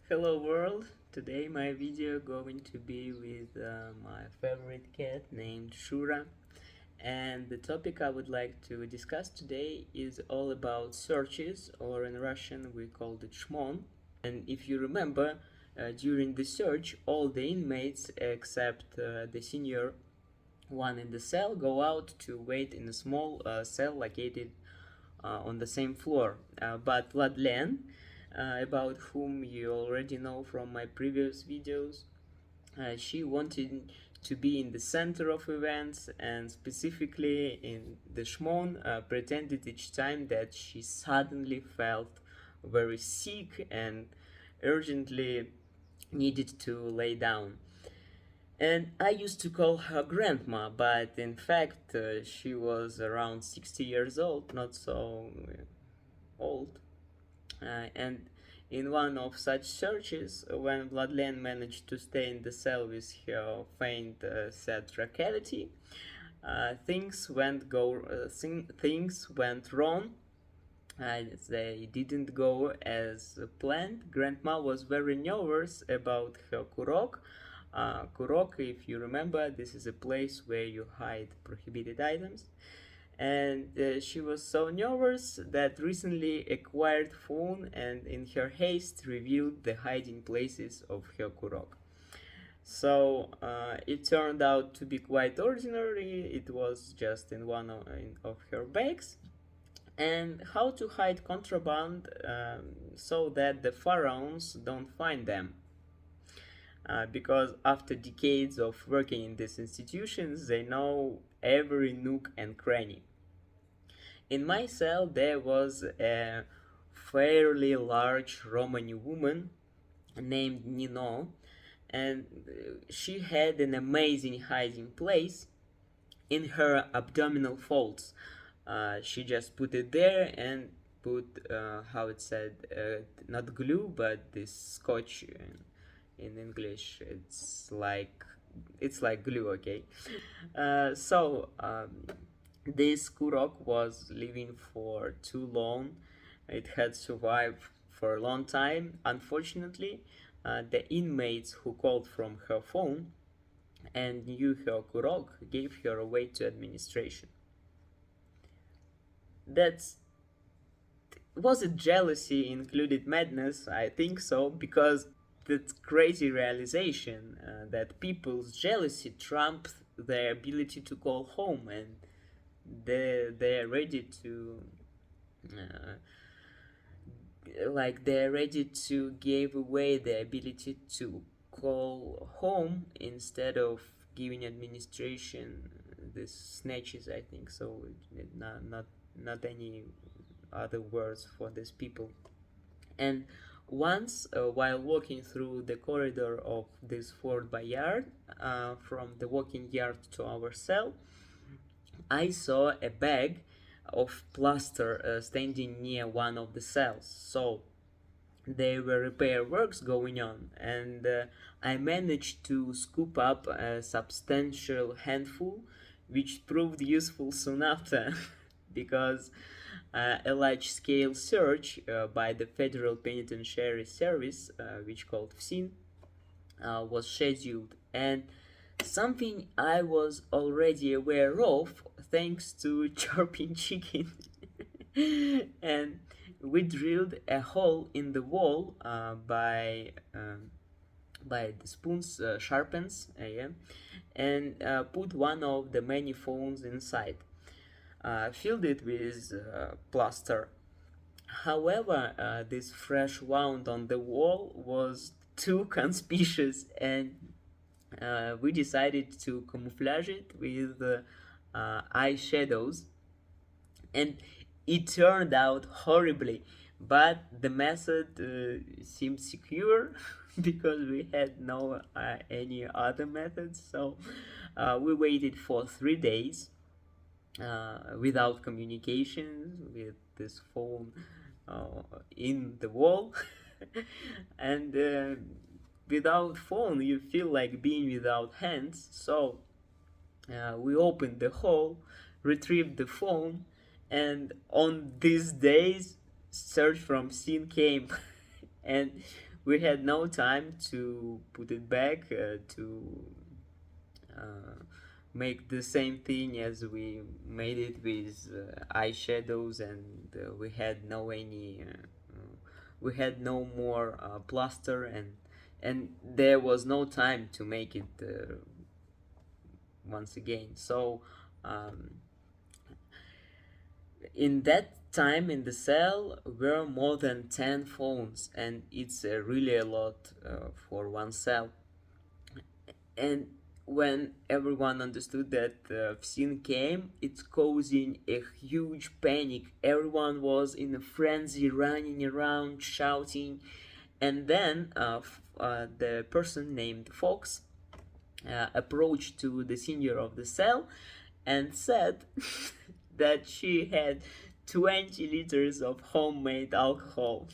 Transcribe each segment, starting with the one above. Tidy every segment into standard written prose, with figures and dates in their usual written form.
Hello world, today my video going to be with my favorite cat named Shura, and the topic I would like to discuss today is all about searches, or in Russian we call it SHMON. And if you remember, during the search all the inmates except the senior one in the cell go out to wait in a small cell located on the same floor. But Vladlena, about whom you already know from my previous videos, she wanted to be in the center of events, and specifically in the SHMON, pretended each time that she suddenly felt very sick and urgently needed to lay down. And I used to call her grandma, but in fact she was around 60 years old, not so old. And in one of such searches, when Vladlena managed to stay in the cell with her faint said trachality, things went wrong. They didn't go as planned. Grandma was very nervous about her kurok. Kurok, if you remember, this is a place where you hide prohibited items. And she was so nervous that recently acquired phone, and in her haste revealed the hiding places of her kurok. So it turned out to be quite ordinary. It was just in one of her bags. And how to hide contraband so that the pharaohs don't find them. Because after decades of working in these institutions, they know every nook and cranny. In my cell, there was a fairly large Romani woman named Nino, and she had an amazing hiding place in her abdominal folds. She just put it there and put, how it said, not glue, but this scotch in English. It's like glue, okay? This kurok was living for too long. It had survived for a long time. Unfortunately, the inmates who called from her phone and knew her kurok gave her away to administration. Was it jealousy included madness? I think so, because that crazy realization that people's jealousy trumps their ability to call home, and they're ready to they're ready to give away the ability to call home instead of giving administration this snatches, I think so. Not any other words for these people. And once, while walking through the corridor of this Fort Bayard, from the walking yard to our cell, I saw a bag of plaster standing near one of the cells. So there were repair works going on, and I managed to scoop up a substantial handful, which proved useful soon after, because a large-scale search by the Federal Penitentiary Service, which called FSIN, was scheduled, and something I was already aware of thanks to chirping chicken. And we drilled a hole in the wall by the spoon's sharpens, and put one of the many phones inside. Filled it with plaster. However, this fresh wound on the wall was too conspicuous, and we decided to camouflage it with eye shadows, and it turned out horribly, but the method seemed secure because we had no any other methods. So we waited for 3 days without communication with this phone in the wall. And without phone you feel like being without hands. So we opened the hole, retrieved the phone, and on these days search from scene came. And we had no time to put it back, to make the same thing as we made it with eyeshadows, and we had no more plaster, and there was no time to make it once again. So in that time in the cell were more than 10 phones, and it's really a lot for one cell. And when everyone understood that FSIN came, it's causing a huge panic. Everyone was in a frenzy, running around, shouting. And then the person named Fox approached to the senior of the cell and said that she had 20 liters of homemade alcohol.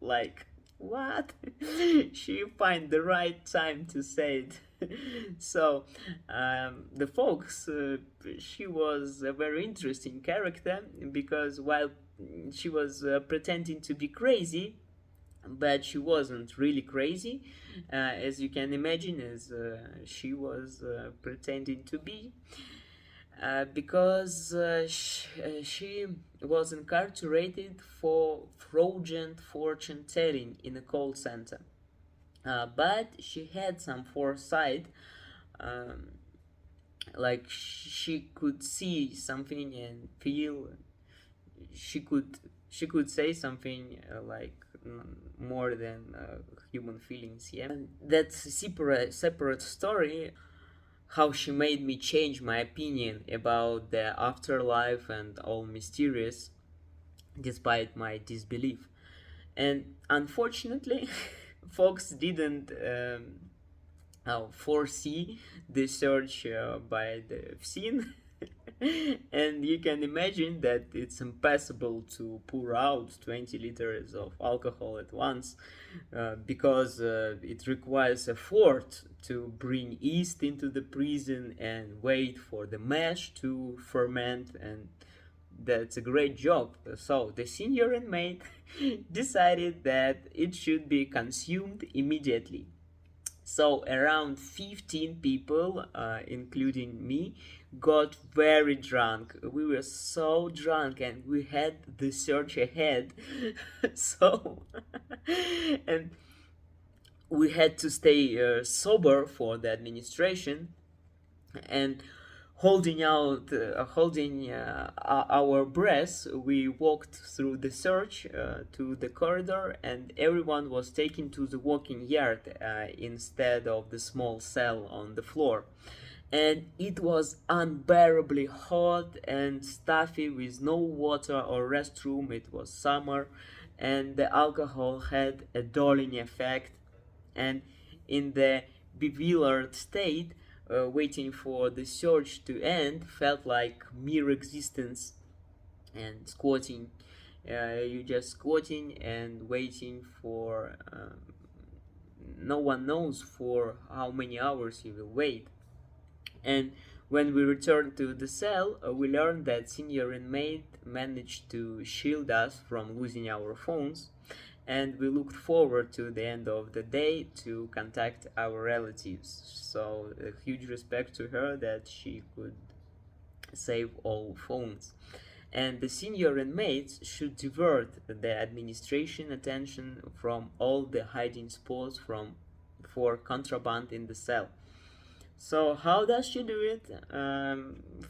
Like, what? She find the right time to say it. So the Fox, she was a very interesting character, because while she was pretending to be crazy, but she wasn't really crazy, as you can imagine, as she was pretending to be, because she was incarcerated for fraudulent fortune telling in a call center. But she had some foresight, like she could see something and feel. She could say something like more than human feelings. Yeah, and that's a separate story. How she made me change my opinion about the afterlife and all mysterious, despite my disbelief. And unfortunately, Fox didn't foresee the search by the FSIN. And you can imagine that it's impossible to pour out 20 liters of alcohol at once, because it requires effort to bring yeast into the prison and wait for the mash to ferment, and that's a great job. So the senior inmate decided that it should be consumed immediately. So around 15 people, including me, got very drunk. We were so drunk, and we had the search ahead. So and we had to stay sober for the administration, and holding our breath, we walked through the search to the corridor, and everyone was taken to the walking yard instead of the small cell on the floor. And it was unbearably hot and stuffy, with no water or restroom. It was summer, and the alcohol had a dulling effect. And in the bewildered state, waiting for the search to end felt like mere existence. And squatting, you just squatting and waiting for no one knows for how many hours you will wait. And when we returned to the cell, we learned that senior inmate managed to shield us from losing our phones, and we looked forward to the end of the day to contact our relatives. So a huge respect to her that she could save all phones. And the senior inmates should divert the administration attention from all the hiding spots for contraband in the cell. So how does she do it?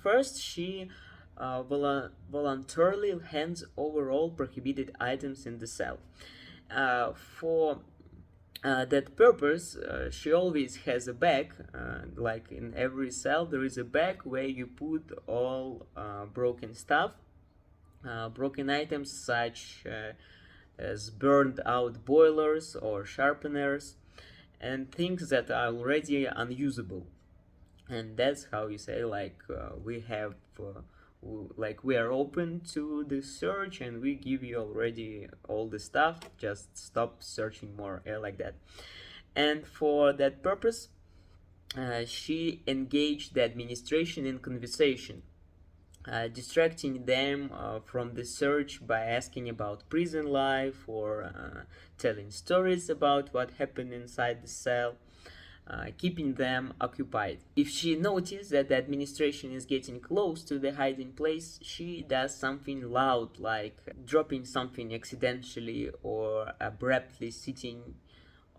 First, she voluntarily hands over all prohibited items in the cell. For that purpose, she always has a bag. Like in every cell, there is a bag where you put all broken stuff, broken items such as burned out boilers or sharpeners, and things that are already unusable. And that's how you say, like, we have like, we are open to the search, and we give you already all the stuff, just stop searching more, like that. And for that purpose, she engaged the administration in conversation. distracting them from the search by asking about prison life or telling stories about what happened inside the cell, keeping them occupied. If she notices that the administration is getting close to the hiding place, she does something loud, like dropping something accidentally or abruptly sitting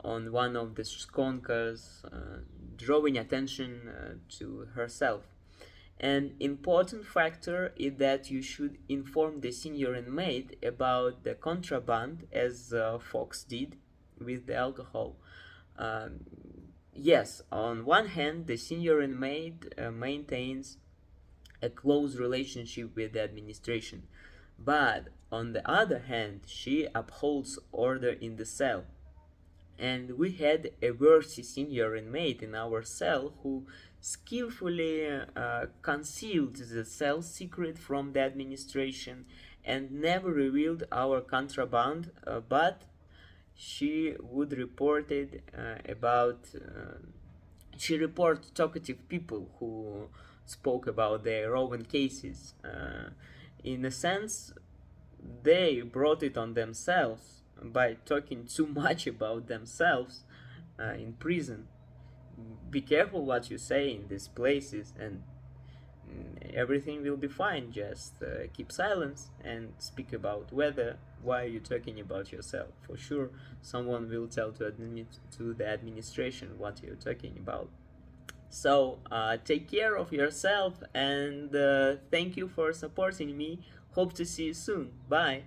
on one of the skonkas, drawing attention to herself. An important factor is that you should inform the senior inmate about the contraband, as Fox did with the alcohol. Um, yes, on one hand, the senior inmate maintains a close relationship with the administration, but on the other hand, she upholds order in the cell. And we had a worthy senior inmate in our cell who skillfully concealed the cell secret from the administration and never revealed our contraband, but she would report it about she reported talkative people who spoke about their own cases. In a sense, they brought it on themselves by talking too much about themselves in prison. Be careful what you say in these places, and everything will be fine. Just keep silence and speak about why are you talking about yourself. For sure, someone will tell to the administration what you're talking about. So take care of yourself, and thank you for supporting me. Hope to see you soon. Bye.